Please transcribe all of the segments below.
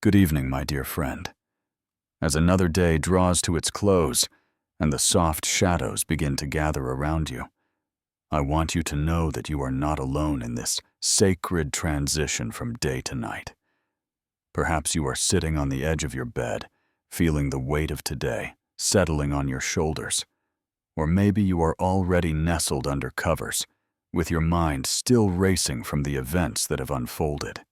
Good evening, my dear friend. As another day draws to its close and the soft shadows begin to gather around you, I want you to know that you are not alone in this sacred transition from day to night. Perhaps you are sitting on the edge of your bed, feeling the weight of today settling on your shoulders. Or maybe you are already nestled under covers, with your mind still racing from the events that have unfolded.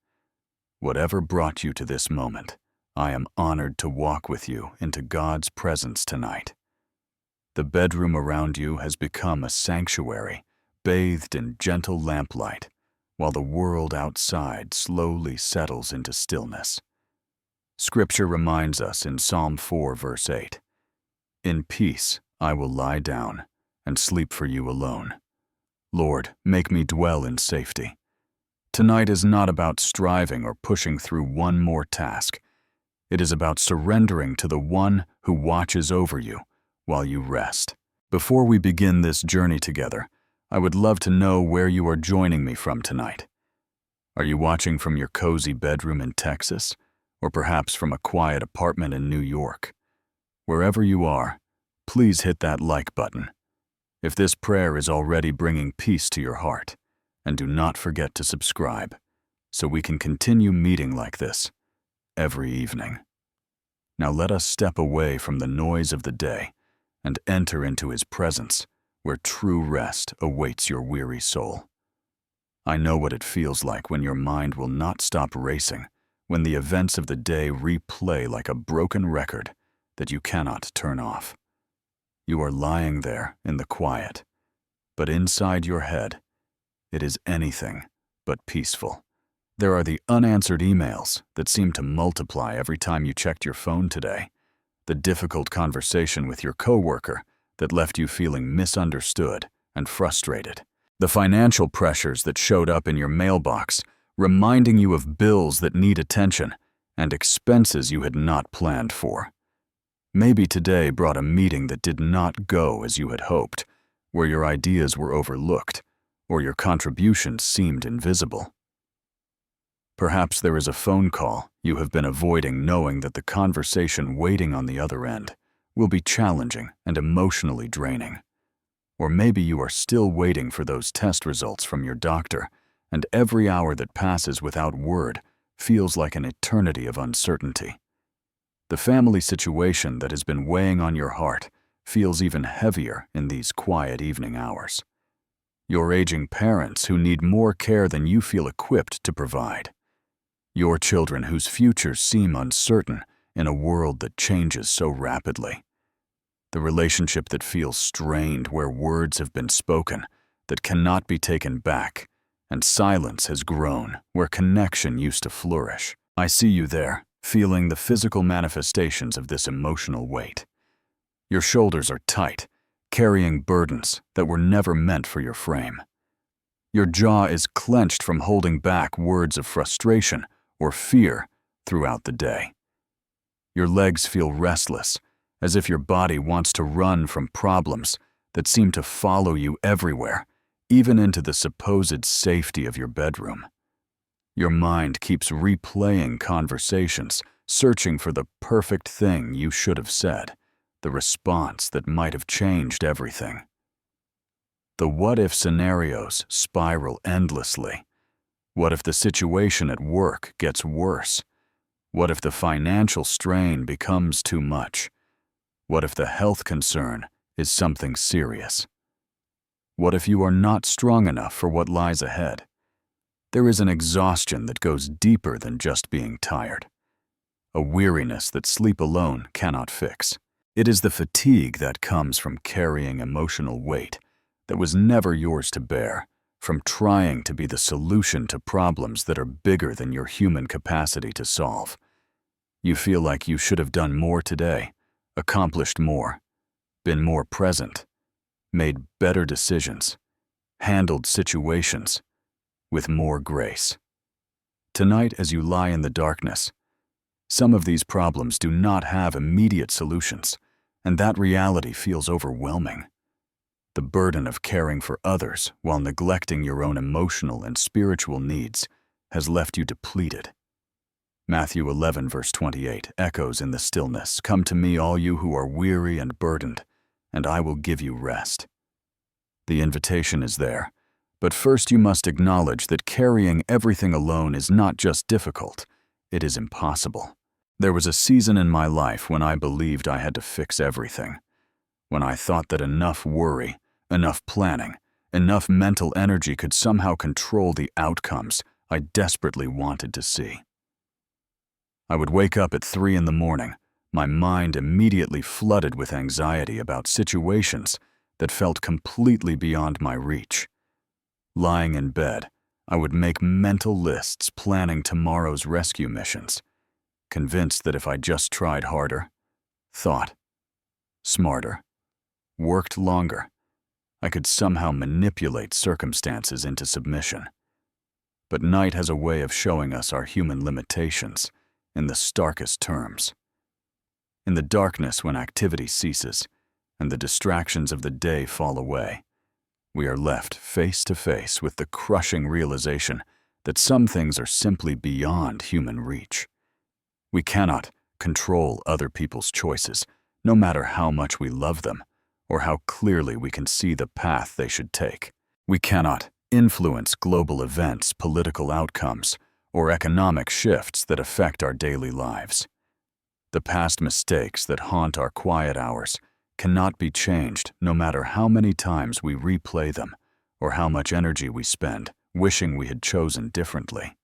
Whatever brought you to this moment, I am honored to walk with you into God's presence tonight. The bedroom around you has become a sanctuary, bathed in gentle lamplight, while the world outside slowly settles into stillness. Scripture reminds us in Psalm 4, verse 8, "In peace I will lie down and sleep for you alone. Lord, make me dwell in safety." Tonight is not about striving or pushing through one more task. It is about surrendering to the one who watches over you while you rest. Before we begin this journey together, I would love to know where you are joining me from tonight. Are you watching from your cozy bedroom in Texas, or perhaps from a quiet apartment in New York? Wherever you are, please hit that like button if this prayer is already bringing peace to your heart, and do not forget to subscribe so we can continue meeting like this every evening. Now let us step away from the noise of the day and enter into His presence, where true rest awaits your weary soul. I know what it feels like when your mind will not stop racing, when the events of the day replay like a broken record that you cannot turn off. You are lying there in the quiet, but inside your head, it is anything but peaceful. There are the unanswered emails that seem to multiply every time you checked your phone today, the difficult conversation with your coworker that left you feeling misunderstood and frustrated, the financial pressures that showed up in your mailbox, reminding you of bills that need attention and expenses you had not planned for. Maybe today brought a meeting that did not go as you had hoped, where your ideas were overlooked or your contributions seemed invisible. Perhaps there is a phone call you have been avoiding, knowing that the conversation waiting on the other end will be challenging and emotionally draining. Or maybe you are still waiting for those test results from your doctor, and every hour that passes without word feels like an eternity of uncertainty. The family situation that has been weighing on your heart feels even heavier in these quiet evening hours. Your aging parents who need more care than you feel equipped to provide. Your children whose futures seem uncertain in a world that changes so rapidly. The relationship that feels strained where words have been spoken that cannot be taken back, and silence has grown where connection used to flourish. I see you there, feeling the physical manifestations of this emotional weight. Your shoulders are tight, carrying burdens that were never meant for your frame. Your jaw is clenched from holding back words of frustration or fear throughout the day. Your legs feel restless, as if your body wants to run from problems that seem to follow you everywhere, even into the supposed safety of your bedroom. Your mind keeps replaying conversations, searching for the perfect thing you should have said, the response that might have changed everything. The what-if scenarios spiral endlessly. What if the situation at work gets worse? What if the financial strain becomes too much? What if the health concern is something serious? What if you are not strong enough for what lies ahead? There is an exhaustion that goes deeper than just being tired, a weariness that sleep alone cannot fix. It is the fatigue that comes from carrying emotional weight that was never yours to bear, from trying to be the solution to problems that are bigger than your human capacity to solve. You feel like you should have done more today, accomplished more, been more present, made better decisions, handled situations with more grace. Tonight, as you lie in the darkness, some of these problems do not have immediate solutions, and that reality feels overwhelming. The burden of caring for others while neglecting your own emotional and spiritual needs has left you depleted. Matthew 11, verse 28, echoes in the stillness, "Come to me, all you who are weary and burdened, and I will give you rest." The invitation is there, but first you must acknowledge that carrying everything alone is not just difficult, it is impossible. There was a season in my life when I believed I had to fix everything, when I thought that enough worry, enough planning, enough mental energy could somehow control the outcomes I desperately wanted to see. I would wake up at 3 in the morning, my mind immediately flooded with anxiety about situations that felt completely beyond my reach. Lying in bed, I would make mental lists planning tomorrow's rescue missions, convinced that if I just tried harder, thought smarter, worked longer, I could somehow manipulate circumstances into submission. But night has a way of showing us our human limitations in the starkest terms. In the darkness, when activity ceases and the distractions of the day fall away, we are left face to face with the crushing realization that some things are simply beyond human reach. We cannot control other people's choices, no matter how much we love them or how clearly we can see the path they should take. We cannot influence global events, political outcomes, or economic shifts that affect our daily lives. The past mistakes that haunt our quiet hours cannot be changed no matter how many times we replay them or how much energy we spend wishing we had chosen differently.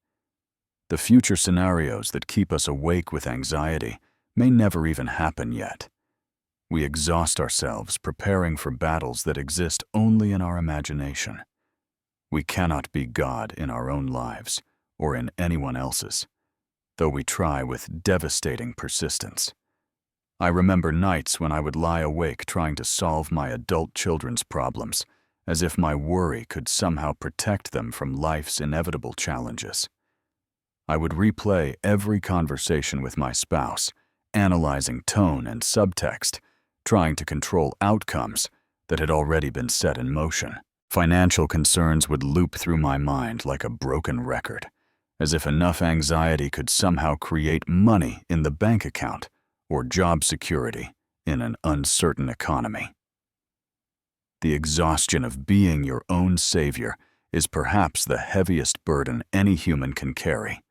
The future scenarios that keep us awake with anxiety may never even happen yet. We exhaust ourselves preparing for battles that exist only in our imagination. We cannot be God in our own lives or in anyone else's, though we try with devastating persistence. I remember nights when I would lie awake trying to solve my adult children's problems, as if my worry could somehow protect them from life's inevitable challenges. I would replay every conversation with my spouse, analyzing tone and subtext, trying to control outcomes that had already been set in motion. Financial concerns would loop through my mind like a broken record, as if enough anxiety could somehow create money in the bank account or job security in an uncertain economy. The exhaustion of being your own savior is perhaps the heaviest burden any human can carry.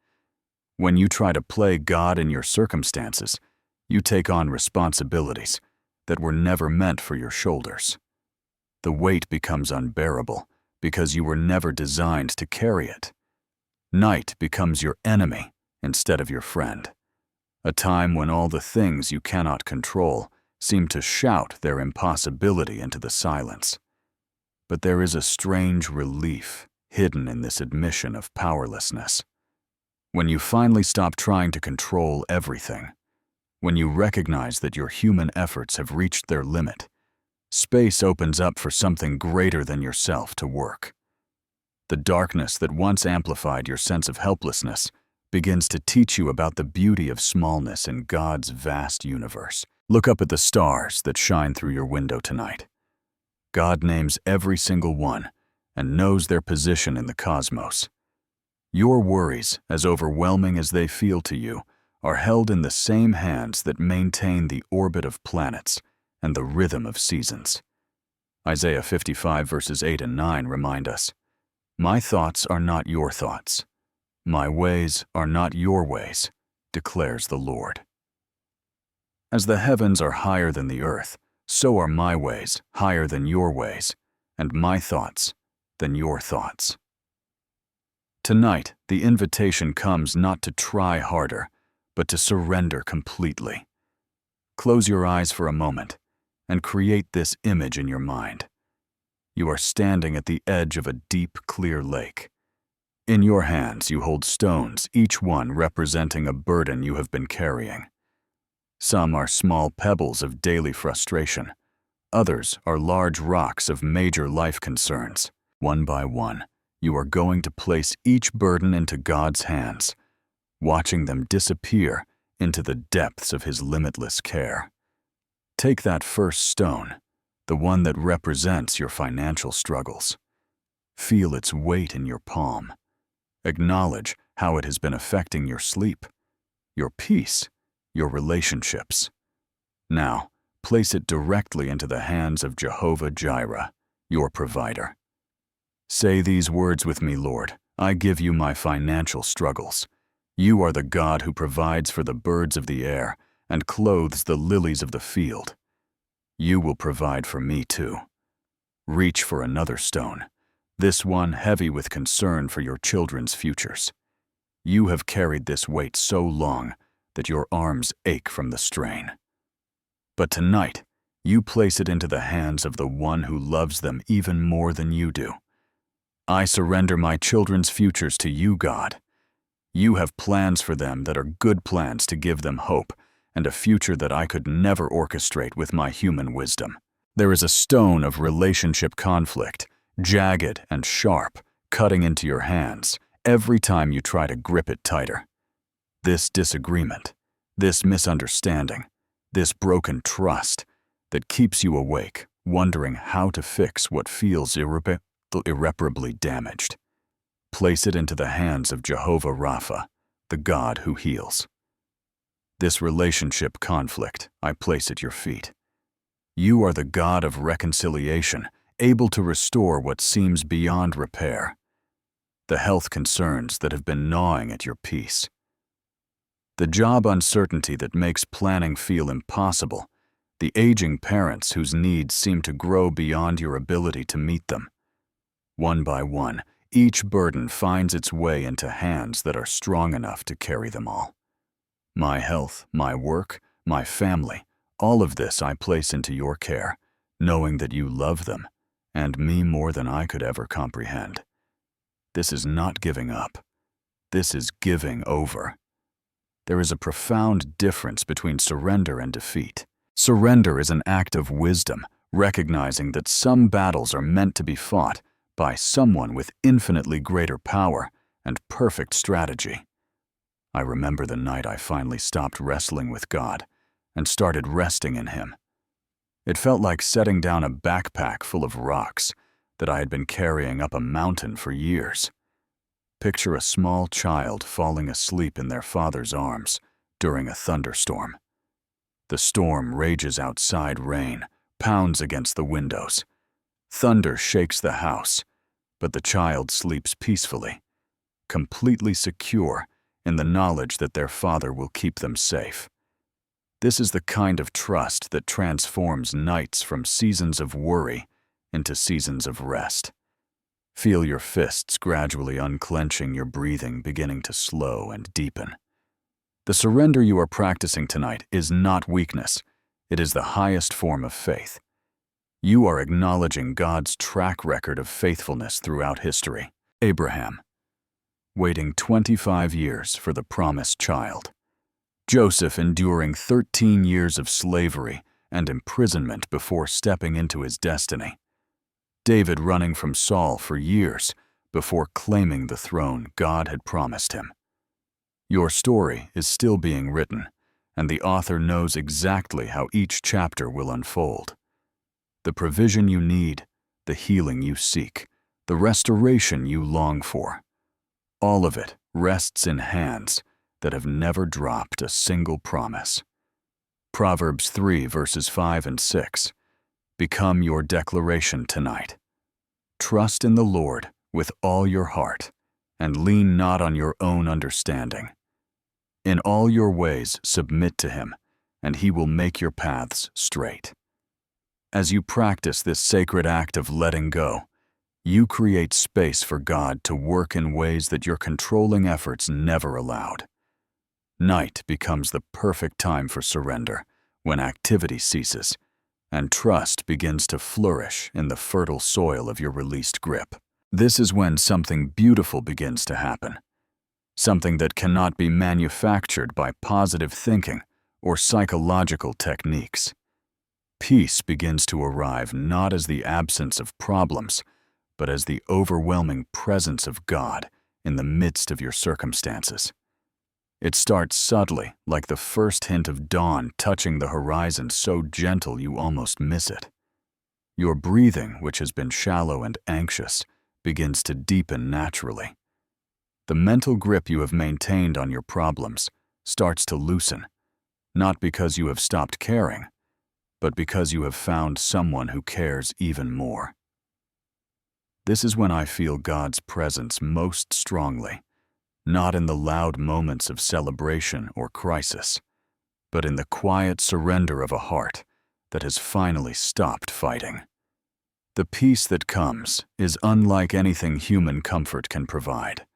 When you try to play God in your circumstances, you take on responsibilities that were never meant for your shoulders. The weight becomes unbearable because you were never designed to carry it. Night becomes your enemy instead of your friend, a time when all the things you cannot control seem to shout their impossibility into the silence. But there is a strange relief hidden in this admission of powerlessness. When you finally stop trying to control everything, when you recognize that your human efforts have reached their limit, space opens up for something greater than yourself to work. The darkness that once amplified your sense of helplessness begins to teach you about the beauty of smallness in God's vast universe. Look up at the stars that shine through your window tonight. God names every single one and knows their position in the cosmos. Your worries, as overwhelming as they feel to you, are held in the same hands that maintain the orbit of planets and the rhythm of seasons. Isaiah 55 verses 8 and 9 remind us, "My thoughts are not your thoughts. My ways are not your ways, declares the Lord." As the heavens are higher than the earth, so are my ways higher than your ways, and my thoughts than your thoughts. Tonight, the invitation comes not to try harder, but to surrender completely. Close your eyes for a moment and create this image in your mind. You are standing at the edge of a deep, clear lake. In your hands, you hold stones, each one representing a burden you have been carrying. Some are small pebbles of daily frustration. Others are large rocks of major life concerns. One by one, you are going to place each burden into God's hands, watching them disappear into the depths of His limitless care. Take that first stone, the one that represents your financial struggles. Feel its weight in your palm. Acknowledge how it has been affecting your sleep, your peace, your relationships. Now, place it directly into the hands of Jehovah Jireh, your provider. Say these words with me, Lord. I give you my financial struggles. You are the God who provides for the birds of the air and clothes the lilies of the field. You will provide for me too. Reach for another stone, this one heavy with concern for your children's futures. You have carried this weight so long that your arms ache from the strain. But tonight, you place it into the hands of the one who loves them even more than you do. I surrender my children's futures to you, God. You have plans for them that are good plans to give them hope and a future that I could never orchestrate with my human wisdom. There is a stone of relationship conflict, jagged and sharp, cutting into your hands every time you try to grip it tighter. This disagreement, this misunderstanding, this broken trust that keeps you awake, wondering how to fix what feels irreparably damaged. Place it into the hands of Jehovah Rapha, the God who heals. This relationship conflict, I place at your feet. You are the God of reconciliation, able to restore what seems beyond repair. The health concerns that have been gnawing at your peace. The job uncertainty that makes planning feel impossible. The aging parents whose needs seem to grow beyond your ability to meet them. One by one, each burden finds its way into hands that are strong enough to carry them all. My health, my work, my family, all of this I place into your care, knowing that you love them, and me more than I could ever comprehend. This is not giving up. This is giving over. There is a profound difference between surrender and defeat. Surrender is an act of wisdom, recognizing that some battles are meant to be fought by someone with infinitely greater power and perfect strategy. I remember the night I finally stopped wrestling with God and started resting in Him. It felt like setting down a backpack full of rocks that I had been carrying up a mountain for years. Picture a small child falling asleep in their father's arms during a thunderstorm. The storm rages outside, rain pounds against the windows. Thunder shakes the house, but the child sleeps peacefully, completely secure in the knowledge that their father will keep them safe. This is the kind of trust that transforms nights from seasons of worry into seasons of rest. Feel your fists gradually unclenching, your breathing beginning to slow and deepen. The surrender you are practicing tonight is not weakness. It is the highest form of faith. You are acknowledging God's track record of faithfulness throughout history. Abraham, waiting 25 years for the promised child. Joseph enduring 13 years of slavery and imprisonment before stepping into his destiny. David running from Saul for years before claiming the throne God had promised him. Your story is still being written, and the author knows exactly how each chapter will unfold. The provision you need, the healing you seek, the restoration you long for, all of it rests in hands that have never dropped a single promise. Proverbs 3 verses 5 and 6 become your declaration tonight. Trust in the Lord with all your heart, and lean not on your own understanding. In all your ways submit to Him, and He will make your paths straight. As you practice this sacred act of letting go, you create space for God to work in ways that your controlling efforts never allowed. Night becomes the perfect time for surrender, when activity ceases, and trust begins to flourish in the fertile soil of your released grip. This is when something beautiful begins to happen, something that cannot be manufactured by positive thinking or psychological techniques. Peace begins to arrive not as the absence of problems, but as the overwhelming presence of God in the midst of your circumstances. It starts subtly, like the first hint of dawn touching the horizon, so gentle you almost miss it. Your breathing, which has been shallow and anxious, begins to deepen naturally. The mental grip you have maintained on your problems starts to loosen, not because you have stopped caring, but because you have found someone who cares even more. This is when I feel God's presence most strongly, not in the loud moments of celebration or crisis, but in the quiet surrender of a heart that has finally stopped fighting. The peace that comes is unlike anything human comfort can provide.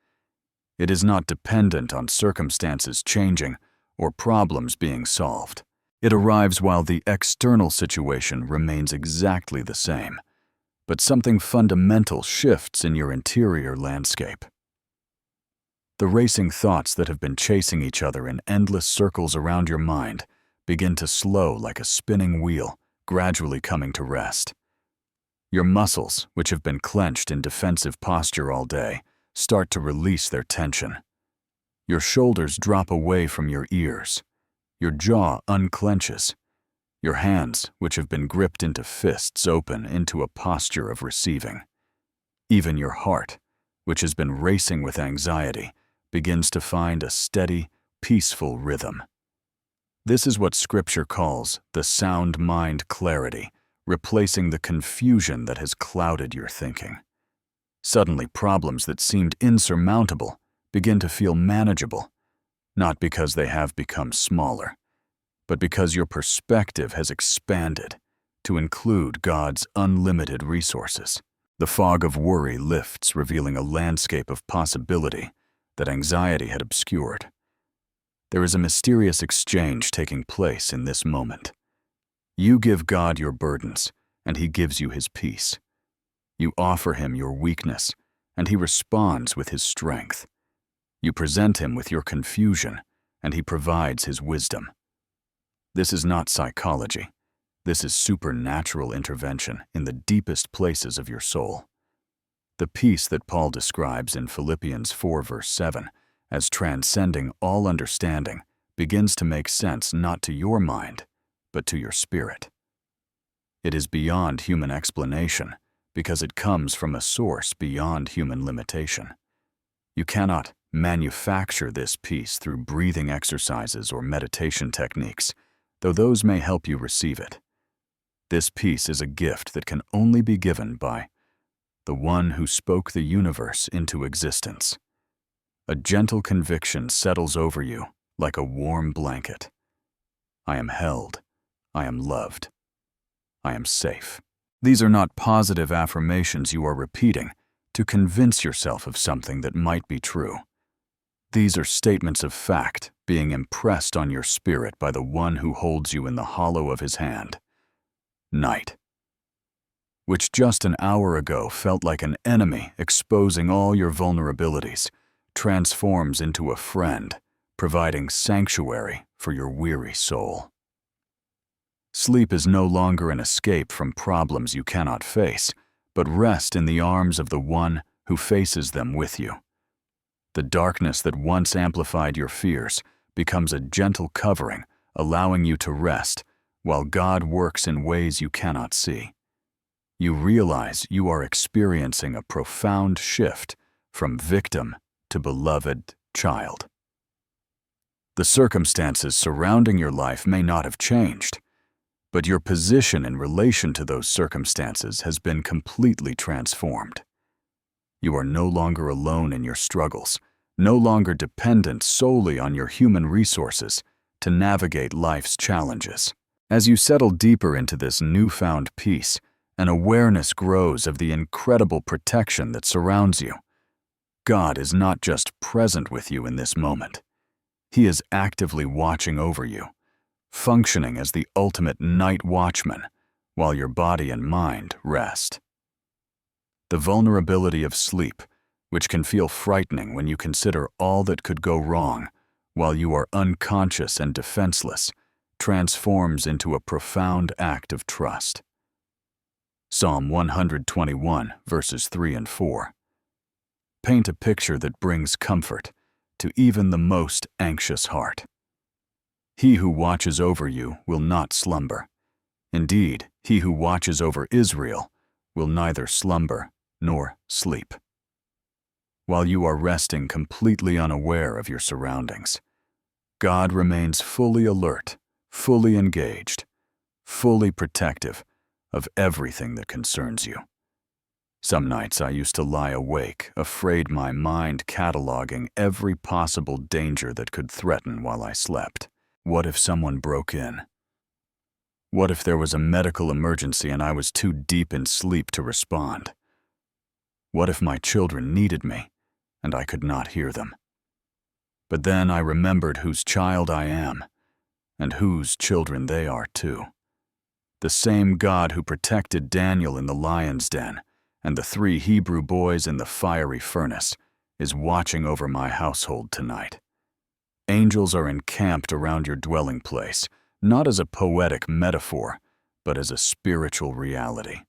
It is not dependent on circumstances changing or problems being solved. It arrives while the external situation remains exactly the same, but something fundamental shifts in your interior landscape. The racing thoughts that have been chasing each other in endless circles around your mind begin to slow like a spinning wheel, gradually coming to rest. Your muscles, which have been clenched in defensive posture all day, start to release their tension. Your shoulders drop away from your ears. Your jaw unclenches. Your hands, which have been gripped into fists, open into a posture of receiving. Even your heart, which has been racing with anxiety, begins to find a steady, peaceful rhythm. This is what Scripture calls the sound mind clarity, replacing the confusion that has clouded your thinking. Suddenly, problems that seemed insurmountable begin to feel manageable, not because they have become smaller, but because your perspective has expanded to include God's unlimited resources. The fog of worry lifts, revealing a landscape of possibility that anxiety had obscured. There is a mysterious exchange taking place in this moment. You give God your burdens, and He gives you His peace. You offer Him your weakness, and He responds with His strength. You present Him with your confusion, and He provides His wisdom. This is not psychology. This is supernatural intervention in the deepest places of your soul. The peace that Paul describes in Philippians 4 verse 7 as transcending all understanding begins to make sense not to your mind, but to your spirit. It is beyond human explanation because it comes from a source beyond human limitation. You cannot manufacture this peace through breathing exercises or meditation techniques, though those may help you receive it. This peace is a gift that can only be given by the one who spoke the universe into existence. A gentle conviction settles over you like a warm blanket. I am held. I am loved. I am safe. These are not positive affirmations you are repeating to convince yourself of something that might be true. These are statements of fact being impressed on your spirit by the one who holds you in the hollow of his hand. Night, which just an hour ago felt like an enemy exposing all your vulnerabilities, transforms into a friend, providing sanctuary for your weary soul. Sleep is no longer an escape from problems you cannot face, but rest in the arms of the one who faces them with you. The darkness that once amplified your fears becomes a gentle covering, allowing you to rest, while God works in ways you cannot see. You realize you are experiencing a profound shift from victim to beloved child. The circumstances surrounding your life may not have changed, but your position in relation to those circumstances has been completely transformed. You are no longer alone in your struggles, no longer dependent solely on your human resources to navigate life's challenges. As you settle deeper into this newfound peace, an awareness grows of the incredible protection that surrounds you. God is not just present with you in this moment. He is actively watching over you, functioning as the ultimate night watchman while your body and mind rest. The vulnerability of sleep, which can feel frightening when you consider all that could go wrong while you are unconscious and defenseless, transforms into a profound act of trust. Psalm 121, verses 3 and 4. Paint a picture that brings comfort to even the most anxious heart. He who watches over you will not slumber. Indeed, he who watches over Israel will neither slumber nor sleep. While you are resting completely unaware of your surroundings, God remains fully alert, fully engaged, fully protective of everything that concerns you. Some nights I used to lie awake, afraid my mind cataloging every possible danger that could threaten while I slept. What if someone broke in? What if there was a medical emergency and I was too deep in sleep to respond? What if my children needed me and I could not hear them? But then I remembered whose child I am and whose children they are too. The same God who protected Daniel in the lion's den and the 3 Hebrew boys in the fiery furnace is watching over my household tonight. Angels are encamped around your dwelling place, not as a poetic metaphor, but as a spiritual reality.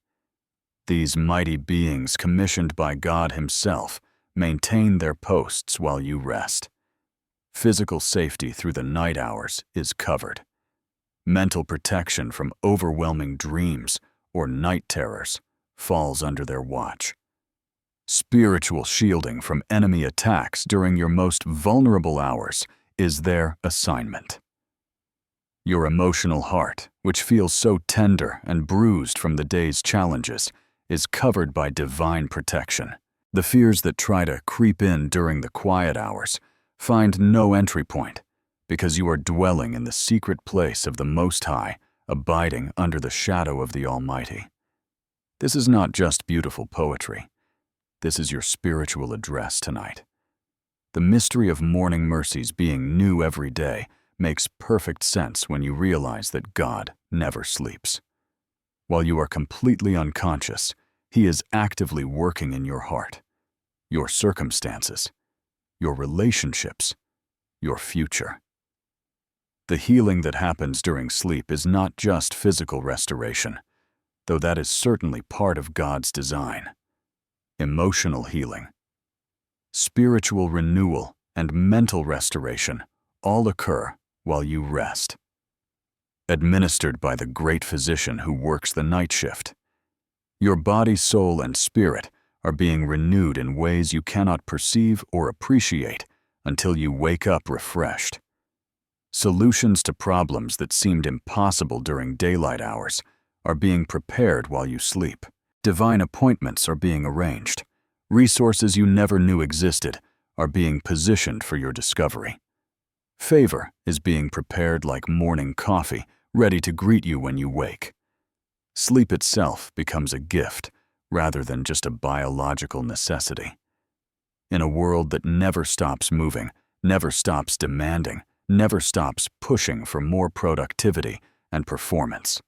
These mighty beings commissioned by God Himself maintain their posts while you rest. Physical safety through the night hours is covered. Mental protection from overwhelming dreams or night terrors falls under their watch. Spiritual shielding from enemy attacks during your most vulnerable hours is their assignment. Your emotional heart, which feels so tender and bruised from the day's challenges, is covered by divine protection. The fears that try to creep in during the quiet hours find no entry point, because you are dwelling in the secret place of the Most High, abiding under the shadow of the Almighty. This is not just beautiful poetry. This is your spiritual address tonight. The mystery of morning mercies being new every day makes perfect sense when you realize that God never sleeps. While you are completely unconscious, He is actively working in your heart, your circumstances, your relationships, your future. The healing that happens during sleep is not just physical restoration, though that is certainly part of God's design. Emotional healing, spiritual renewal, and mental restoration all occur while you rest. Administered by the great physician who works the night shift, your body, soul, and spirit are being renewed in ways you cannot perceive or appreciate until you wake up refreshed. Solutions to problems that seemed impossible during daylight hours are being prepared while you sleep. Divine appointments are being arranged. Resources you never knew existed are being positioned for your discovery. Favor is being prepared like morning coffee, ready to greet you when you wake. Sleep itself becomes a gift rather than just a biological necessity. In a world that never stops moving, never stops demanding, never stops pushing for more productivity and performance,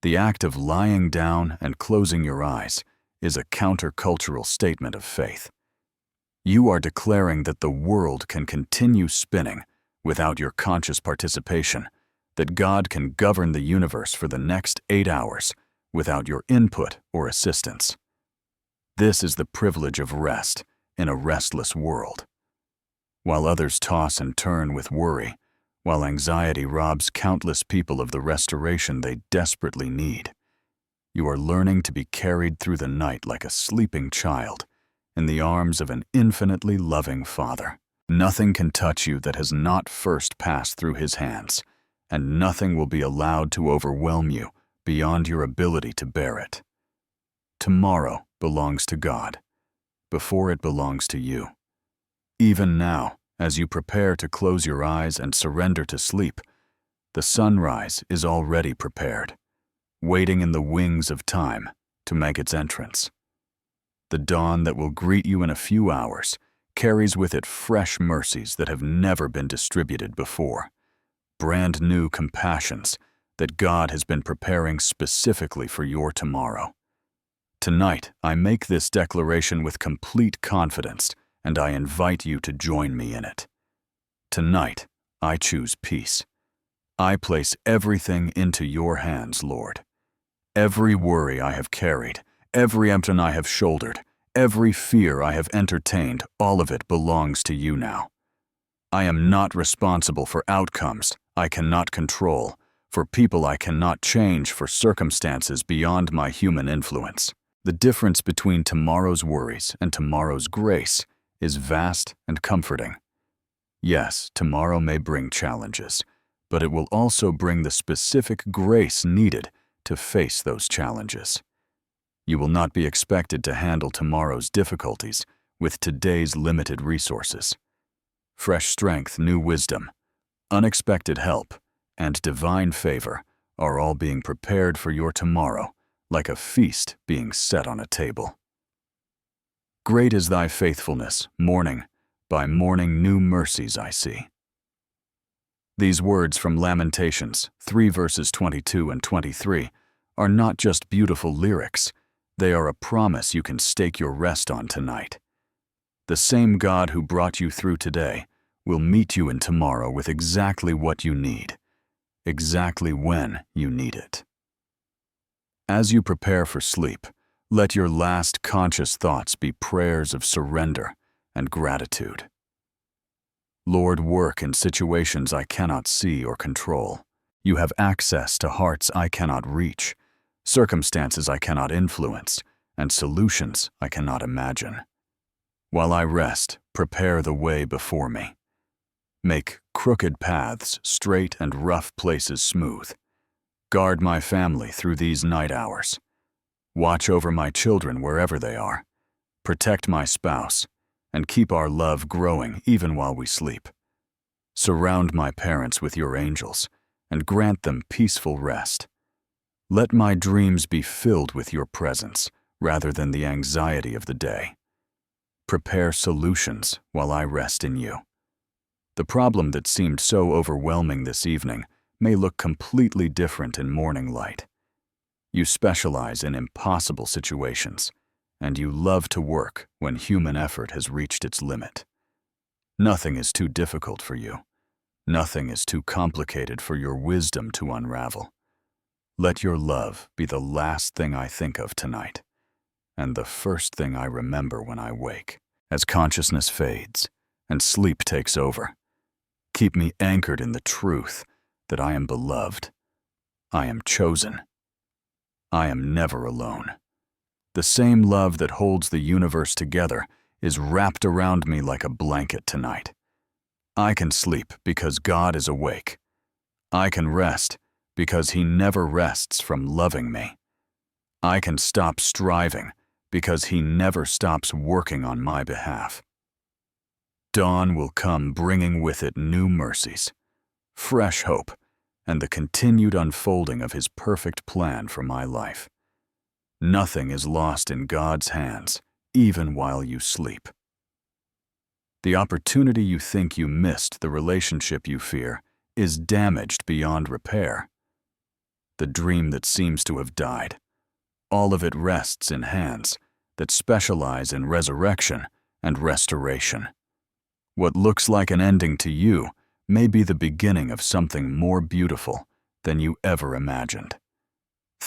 the act of lying down and closing your eyes is a countercultural statement of faith. You are declaring that the world can continue spinning without your conscious participation, that God can govern the universe for the next 8 hours without your input or assistance. This is the privilege of rest in a restless world. While others toss and turn with worry, while anxiety robs countless people of the restoration they desperately need, you are learning to be carried through the night like a sleeping child in the arms of an infinitely loving Father. Nothing can touch you that has not first passed through His hands, and nothing will be allowed to overwhelm you beyond your ability to bear it. Tomorrow belongs to God, before it belongs to you. Even now, as you prepare to close your eyes and surrender to sleep, the sunrise is already prepared, waiting in the wings of time to make its entrance. The dawn that will greet you in a few hours carries with it fresh mercies that have never been distributed before, brand new compassions that God has been preparing specifically for your tomorrow. Tonight, I make this declaration with complete confidence, and I invite you to join me in it. Tonight, I choose peace. I place everything into your hands, Lord. Every worry I have carried, every empty I have shouldered, every fear I have entertained, all of it belongs to you now. I am not responsible for outcomes I cannot control, for people I cannot change, for circumstances beyond my human influence. The difference between tomorrow's worries and tomorrow's grace is vast and comforting. Yes, tomorrow may bring challenges, but it will also bring the specific grace needed to face those challenges. You will not be expected to handle tomorrow's difficulties with today's limited resources. Fresh strength, new wisdom, unexpected help, and divine favor are all being prepared for your tomorrow, like a feast being set on a table. Great is thy faithfulness, morning by morning new mercies I see. These words from Lamentations 3 verses 22 and 23 are not just beautiful lyrics, they are a promise you can stake your rest on tonight. The same God who brought you through today will meet you in tomorrow with exactly what you need, exactly when you need it. As you prepare for sleep, let your last conscious thoughts be prayers of surrender and gratitude. Lord, work in situations I cannot see or control. You have access to hearts I cannot reach, circumstances I cannot influence, and solutions I cannot imagine. While I rest, prepare the way before me. Make crooked paths straight and rough places smooth. Guard my family through these night hours. Watch over my children wherever they are. Protect my spouse, and keep our love growing even while we sleep. Surround my parents with your angels, and grant them peaceful rest. Let my dreams be filled with your presence, rather than the anxiety of the day. Prepare solutions while I rest in you. The problem that seemed so overwhelming this evening may look completely different in morning light. You specialize in impossible situations, and you love to work when human effort has reached its limit. Nothing is too difficult for you. Nothing is too complicated for your wisdom to unravel. Let your love be the last thing I think of tonight, and the first thing I remember when I wake. As consciousness fades and sleep takes over, keep me anchored in the truth that I am beloved. I am chosen. I am never alone. The same love that holds the universe together is wrapped around me like a blanket tonight. I can sleep because God is awake. I can rest because He never rests from loving me. I can stop striving because He never stops working on my behalf. Dawn will come bringing with it new mercies, fresh hope, and the continued unfolding of His perfect plan for my life. Nothing is lost in God's hands, even while you sleep. The opportunity you think you missed, the relationship you fear, is damaged beyond repair. The dream that seems to have died, all of it rests in hands that specialize in resurrection and restoration. What looks like an ending to you may be the beginning of something more beautiful than you ever imagined.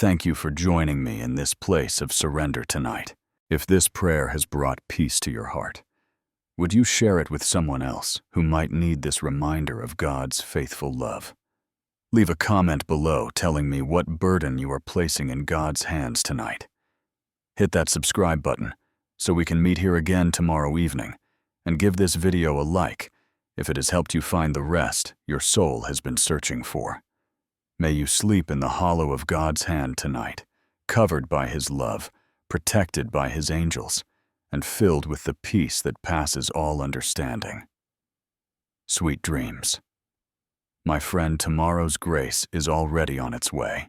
Thank you for joining me in this place of surrender tonight. If this prayer has brought peace to your heart, would you share it with someone else who might need this reminder of God's faithful love? Leave a comment below telling me what burden you are placing in God's hands tonight. Hit that subscribe button so we can meet here again tomorrow evening, and give this video a like if it has helped you find the rest your soul has been searching for. May you sleep in the hollow of God's hand tonight, covered by His love, protected by His angels, and filled with the peace that passes all understanding. Sweet dreams. My friend, tomorrow's grace is already on its way.